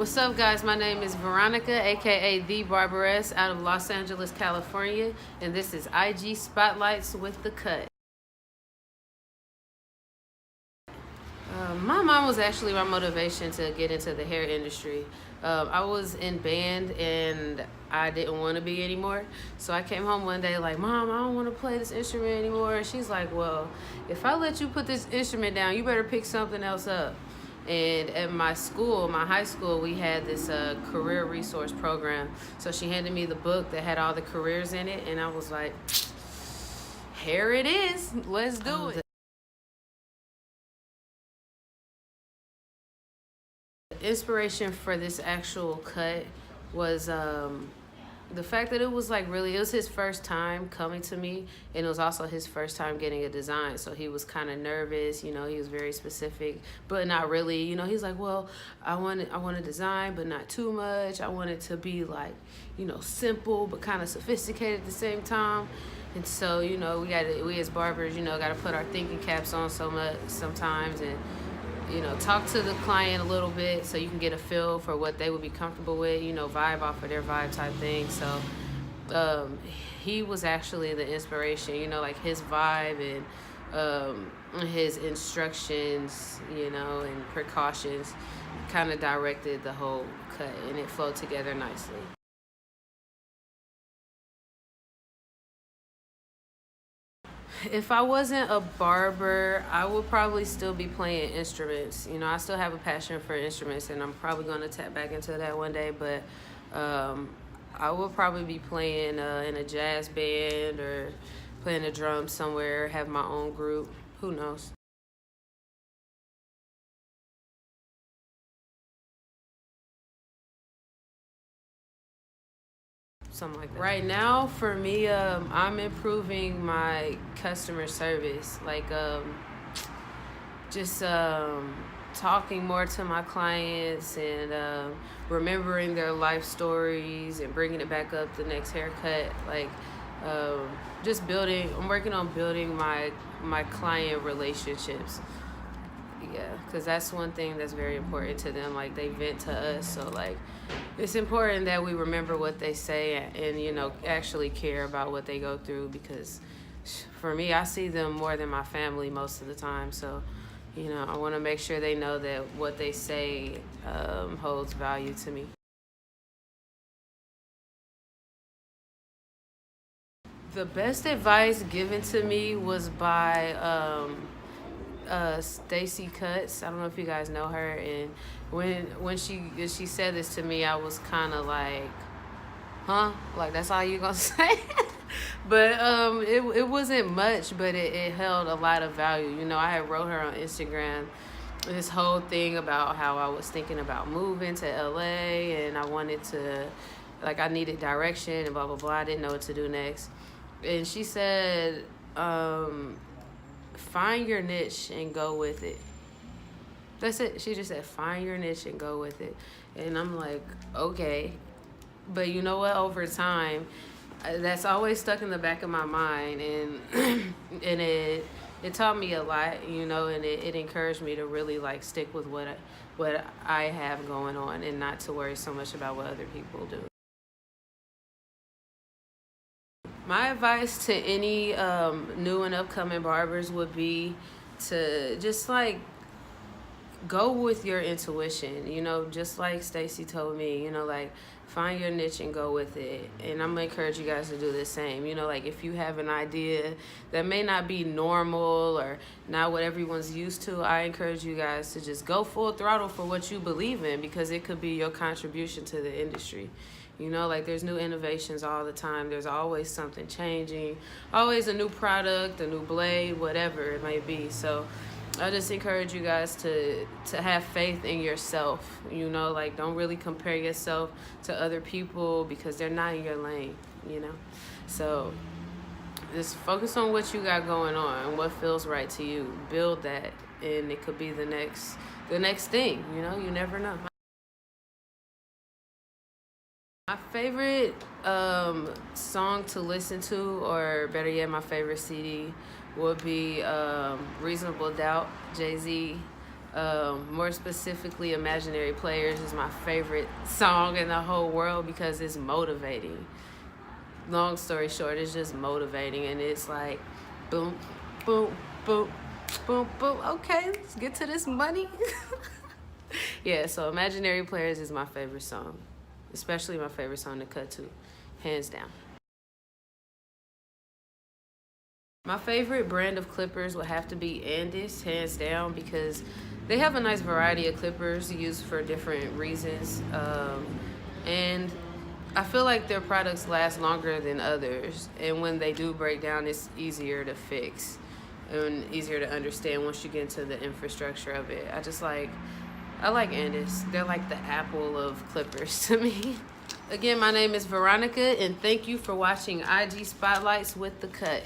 What's up, guys? My name is Veronica, aka the Barberess, out of Los Angeles, California, and this is IG Spotlights with theCut. My mom was actually my motivation to get into the hair industry. I was in band and I didn't want to be anymore. So I came home one day like, Mom, I don't want to play this instrument anymore. And she's like, well, if I let you put this instrument down, you better pick something else up. And at my school, my high school, we had this career resource program. So she handed me the book that had all the careers in it. And I was like, here it is. Let's do it. The inspiration for this actual cut was the fact that it was like it was his first time coming to me, and it was also his first time getting a design. So he was kind of nervous, you know, he was very specific, but not really, you know, he's like, well, I want a design, but not too much. I want it to be like, you know, simple, but kind of sophisticated at the same time. And so, you know, we as barbers, you know, got to put our thinking caps on sometimes and, you know, talk to the client a little bit so you can get a feel for what they would be comfortable with, you know, vibe off of their vibe type thing. So he was actually the inspiration, you know, like his vibe and his instructions, you know, and precautions kind of directed the whole cut, and it flowed together nicely. If I wasn't a barber, I would probably still be playing instruments. You know, I still have a passion for instruments, and I'm probably going to tap back into that one day. But I would probably be playing in a jazz band or playing the drums somewhere, have my own group. Who knows? Something like that. Right now, for me, I'm improving my customer service. Like, just talking more to my clients and remembering their life stories and bringing it back up the next haircut. Like, just building. I'm working on building my client relationships. Yeah, because that's one thing that's very important to them. Like, they vent to us, so like it's important that we remember what they say and, you know, actually care about what they go through, because for me, I see them more than my family most of the time. So, you know, I want to make sure they know that what they say holds value to me. The best advice given to me was by Stacy Cuts. I don't know if you guys know her, and when she said this to me, I was kind of like, huh? Like, that's all you gonna say? But it wasn't much, but it held a lot of value. You know, I had wrote her on Instagram this whole thing about how I was thinking about moving to LA, and I wanted to, like, I needed direction and blah blah blah. I didn't know what to do next, and she said, find your niche and go with it. That's it. She just said, find your niche and go with it. And I'm like, okay. But you know what? Over time, that's always stuck in the back of my mind. And and it taught me a lot, you know, and it encouraged me to really, like, stick with what I have going on and not to worry so much about what other people do. My advice to any new and upcoming barbers would be to just, like, go with your intuition, you know, just like Stacy told me, you know, like, find your niche and go with it. And I'm gonna encourage you guys to do the same. You know, like, if you have an idea that may not be normal or not what everyone's used to, I encourage you guys to just go full throttle for what you believe in, because it could be your contribution to the industry. You know, like, there's new innovations all the time. There's always something changing, always a new product, a new blade, whatever it may be. So I just encourage you guys to have faith in yourself. You know, like, don't really compare yourself to other people because they're not in your lane, you know. So just focus on what you got going on and what feels right to you. Build that, and it could be the next thing, you know. You never know. My favorite song to listen to, or better yet, my favorite CD, would be Reasonable Doubt, Jay-Z. More specifically, Imaginary Players is my favorite song in the whole world because it's motivating. Long story short, it's just motivating, and it's like boom, boom, boom, boom, boom. Okay, let's get to this money. Yeah, so Imaginary Players is my favorite song, especially my favorite song to cut to, hands down. My favorite brand of clippers would have to be Andis, hands down, because they have a nice variety of clippers used for different reasons. And I feel like their products last longer than others. And when they do break down, it's easier to fix and easier to understand once you get into the infrastructure of it. I like Andis. They're like the Apple of clippers to me. Again, my name is Veronica, and thank you for watching IG Spotlights with theCut.